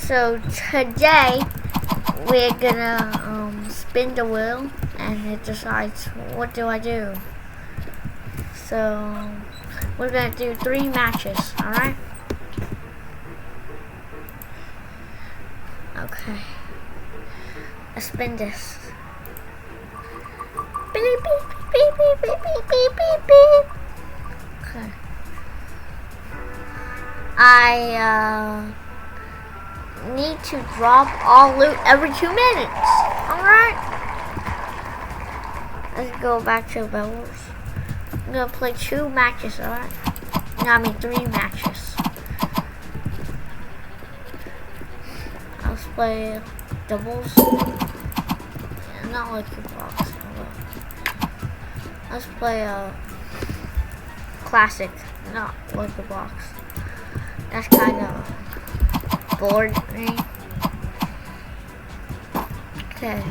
So today we're gonna spin the wheel and it decides what do I do. So we're gonna do 3 matches, alright? Okay. Let's spin this. Beep, beep, beep, beep, beep, beep, beep, beep, beep. Okay. I need to drop all loot every 2 minutes. Alright. Let's go back to Bedwars. I'm gonna play 2 matches, alright? No, I mean 3 matches. Let's play doubles. Yeah, not like your box. Let's play a classic, not like the box. That's kind of bored me. Okay.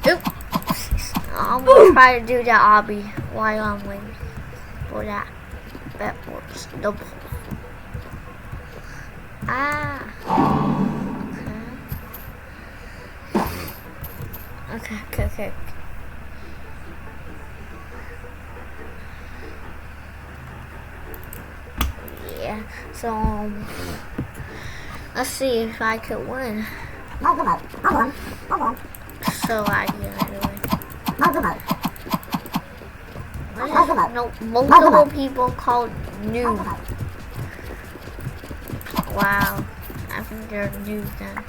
Oops. I'm gonna try to do that obby while I'm waiting for that Bedwars double. Ah. Okay. Yeah, so let's see if I could win. So I get anyway. No, multiple people called noob. Wow, I think they're noobs then.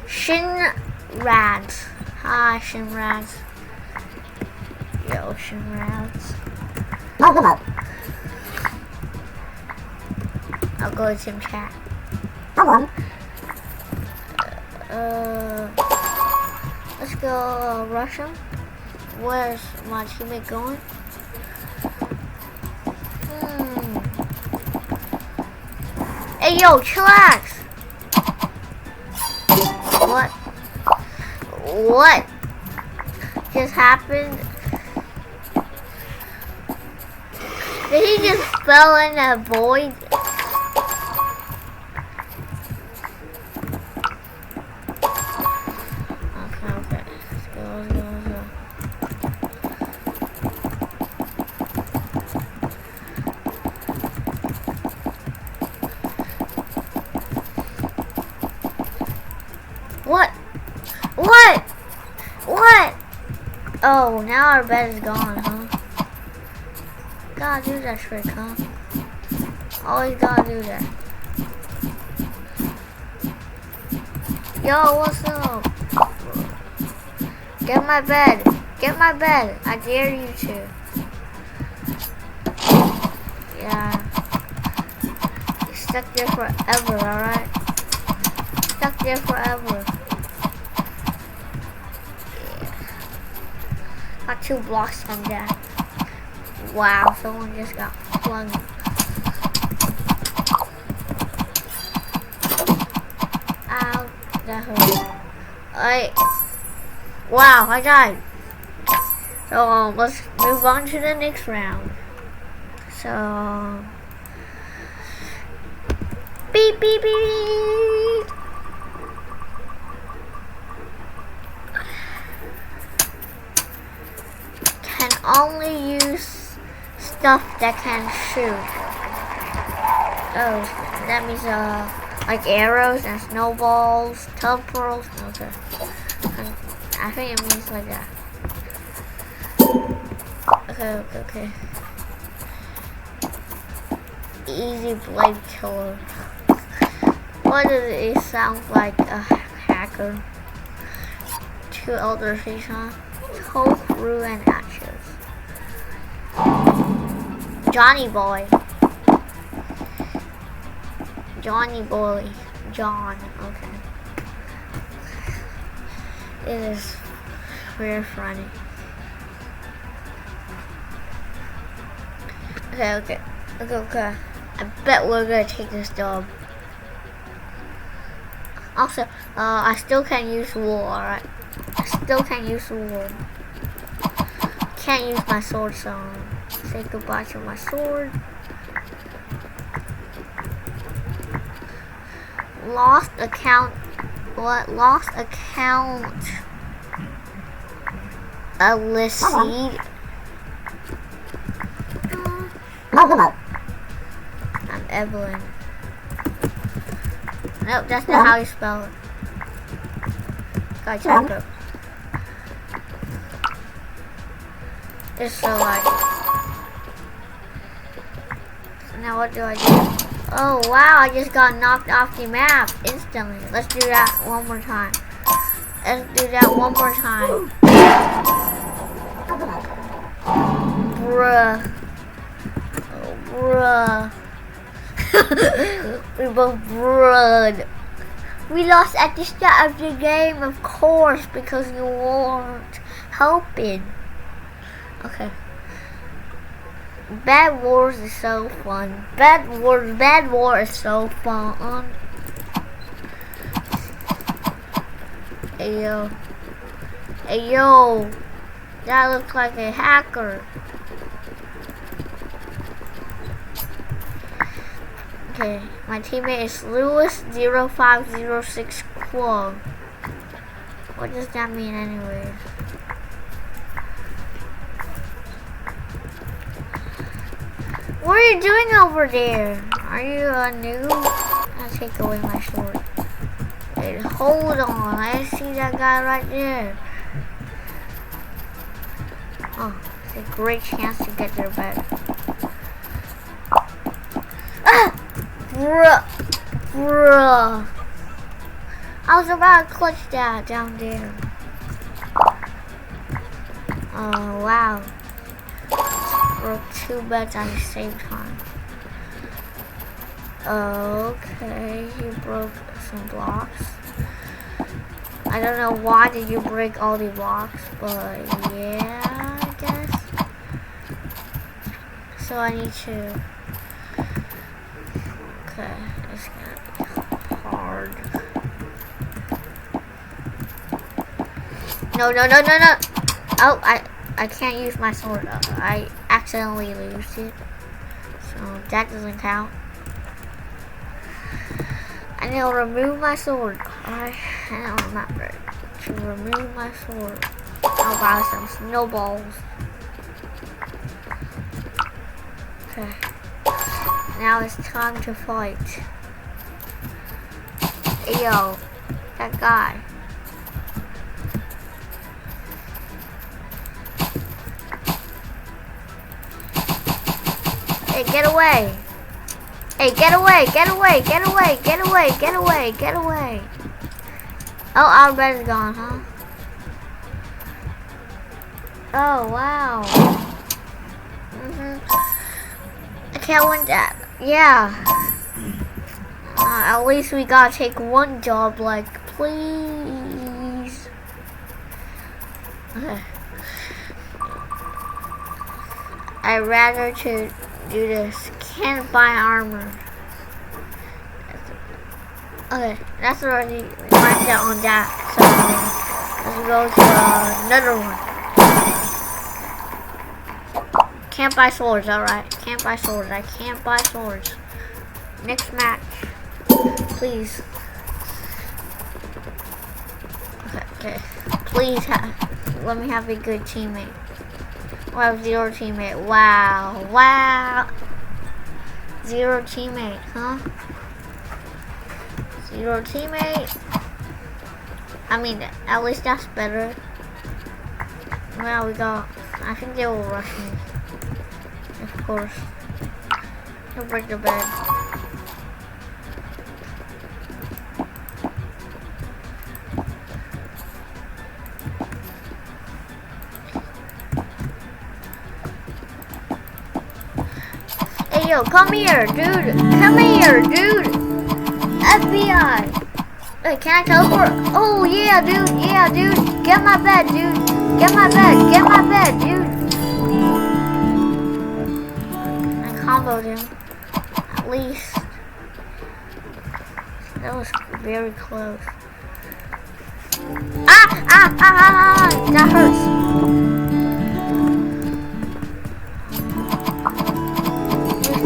Shinrads. Hi, Shinrads. Yo, Shinrads. I'll go to some chat. Let's go Russia. Where's my teammate going? Hey yo, chillax! What just happened? Did he just fell in a void? Okay. Let's go. What? Oh, now our bed is gone, huh? Gotta do that trick, huh? Always gotta do that. Yo, what's up? Get my bed. I dare you to. Yeah. You're stuck there forever, alright? Stuck there forever. Got 2 blocks from that. Wow, someone just got flung. Ow, that hurt. Wow, I died. So let's move on to the next round. So beep beep beep. Can only use stuff that can shoot. Oh, that means like arrows and snowballs, teleportals. Okay, I think it means like that. Okay. Easy blade killer. What does it sound like? A hacker. 2 elder fish, huh? Whole crew and actions. Johnny boy. John. Okay. It is very funny. Okay. I bet we're gonna take this dub. Also, I still can't use wool, alright? I still can't use wool. Can't use my sword, so say goodbye to my sword. Lost account. What? Lost account. Alyssa. I'm Evelyn. Nope, that's not how you spell it. Gotta check it. It's so like. So now what do I do? Oh wow, I just got knocked off the map instantly. Let's do that one more time. Let's do that one more time. Bruh. Oh, bruh. We both bruhed. We lost at the start of the game, of course, because you weren't helping. Okay. Bed Wars is so fun. Bed War is so fun. Hey yo. Hey yo. That looks like a hacker. Okay, my teammate is Lewis0506 Quo. What does that mean anyways? What are you doing over there? Are you a noob? I'll take away my sword. Wait, hold on. I see that guy right there. Oh, it's a great chance to get their bed. Ah! Bruh. I was about to clutch that down there. Oh, wow. Broke 2 beds at the same time. Okay, you broke some blocks. I don't know why did you break all the blocks, but yeah, I guess. So I need to. Okay, it's gonna be hard. No. Oh, I can't use my sword. I accidentally used it, so that doesn't count. I need to remove my sword. I don't remember to remove my sword. I'll buy some snowballs. Okay. Now it's time to fight. Hey, yo, that guy. Hey, get away. Hey, get away, get away, get away, get away, get away, get away. Oh, our bed is gone, huh? Oh, wow. I can't win that. Yeah. At least we gotta take one job, like, please. Okay. I'd rather to do this. Can't buy armor. Okay, that's already marked out on that. So let's go to another one. Can't buy swords, alright. Can't buy swords. I can't buy swords. Next match. Please. Okay. Please let me have a good teammate. I have 0 teammate. Wow. 0 teammate, huh? 0 teammate. I mean, at least that's better. Well, we got. I think they will rush me. Of course. He'll break the bed. Hey, yo, come here, dude. Come here, dude. FBI. Wait, can I teleport? Oh, yeah, dude. Yeah, dude. Get my bed, dude. Get my bed. Get my bed, dude. I comboed him. At least. That was very close. Ah! That hurts.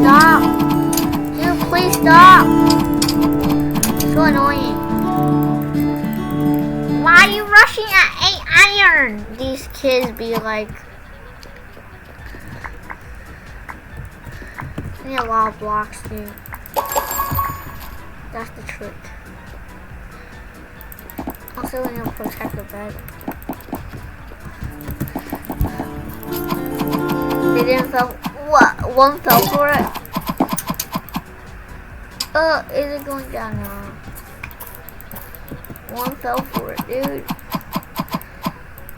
Stop! Dude, please stop! So annoying. Why are you rushing at 8 iron? These kids be like. I need a lot of blocks, dude. That's the trick. Also, we need to protect the bed. They didn't fall. What? One fell for it? Is it going down now? One fell for it, dude.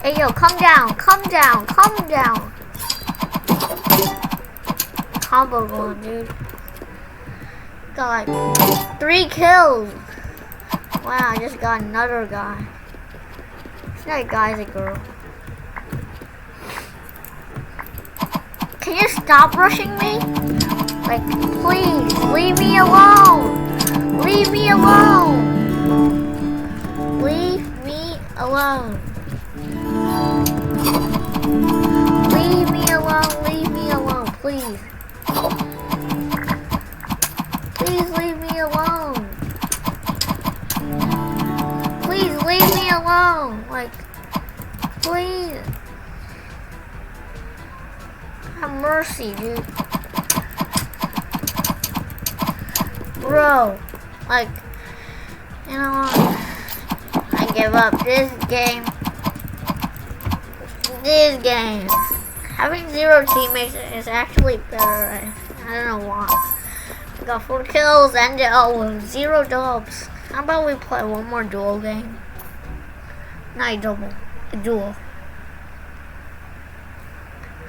Hey, yo, come down, come down, come down. Combo going, dude. Got like 3 kills. Wow, I just got another guy. It's not a guy, it's a girl. Can you stop rushing me? Like, please, leave me alone. Leave me alone. Leave me alone. Leave me alone, leave me alone, please. Please leave me alone. Please leave me alone. Like, please. Have mercy, dude. Bro, like, you know what? I give up this game. This game. Having 0 teammates is actually better. I don't know why. We got 4 kills and 0 dubs. How about we play one more duel game? Not a double. A duel.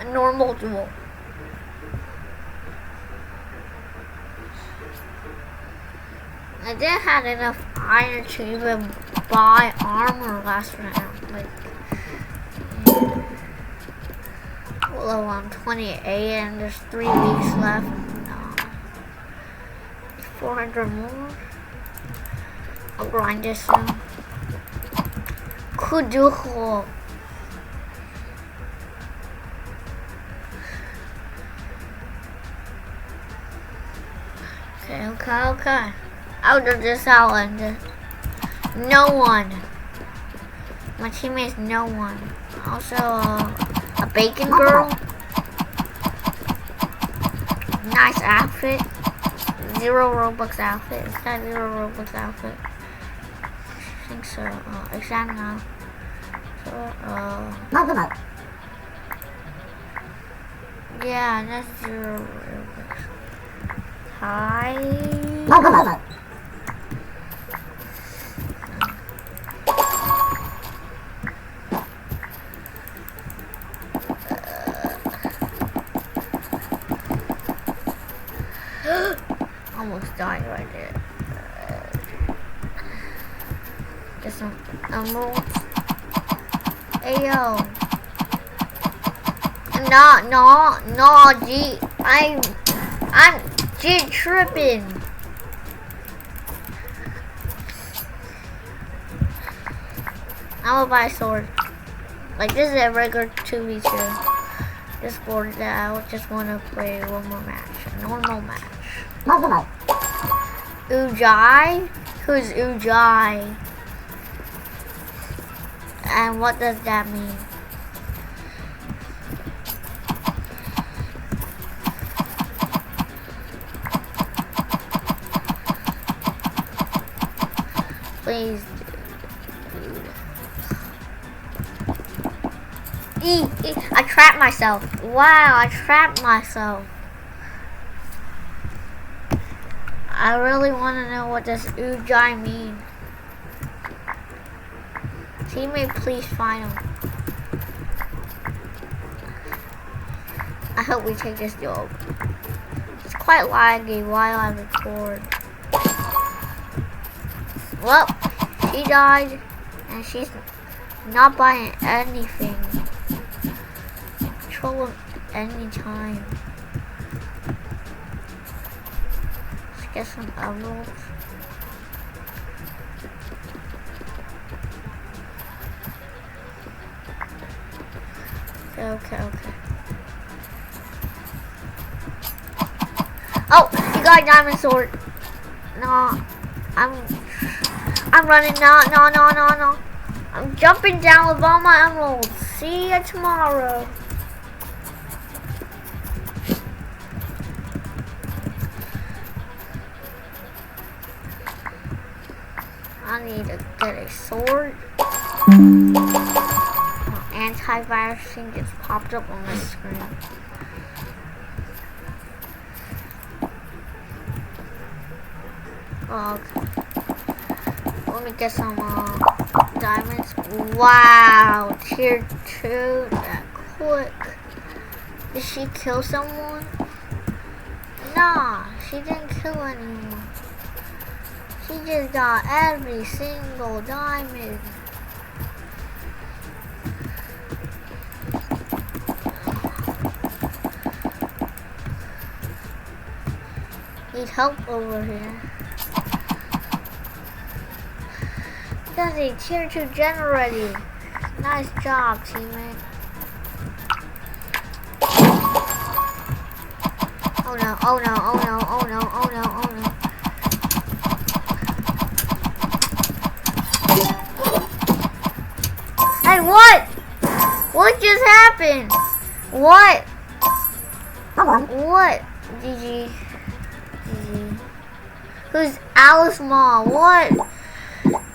A normal duel. I didn't have enough iron to even buy armor last round. Like, well, I'm 28 and there's 3 weeks left. No. 400 more. I'll grind this soon. Kuduho. Okay. I'll do this out and no one. My teammates, no one. Also, a bacon girl. Nice outfit. 0 Robux outfit. Is that 0 Robux outfit? I think so. Exam now. So, yeah, that's 0 Robux. Hi. Almost died right there. Get some emeralds. Hey yo. No, G. I'm G tripping. I'm gonna buy a sword. Like, this is a regular 2v2. Just bored that I just want to play one more match. A normal match. Ujai? Who's Ujai? And what does that mean? Please, dude. I trapped myself. Wow, I trapped myself. I really want to know what does Ujai mean. Teammate, please find him. I hope we take this job. It's quite laggy while I record. Well, she died, and she's not buying anything. Control any time. Let's get some emeralds. Okay. Oh, you got a diamond sword. No. I'm running now. No. I'm jumping down with all my emeralds. See you tomorrow. I need to get a sword. Antivirus thing just popped up on my screen. Oh, okay. Let me get some diamonds. Wow, tier 2 that quick. Did she kill someone? Nah, she didn't kill anyone. She just got every single diamond. Need help over here. That's a tier 2 generator. Nice job, teammate. Oh no, oh no, oh no, oh no, oh no, oh no. Hey, what? What just happened? What? What? GG. Who's Alice Mom? What?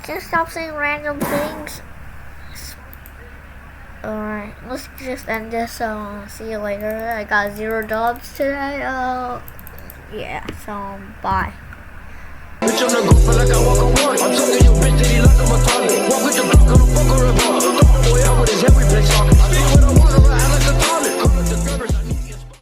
Just stop saying random things. Alright, let's just end this. See you later. I got 0 dubs today. Yeah, so bye.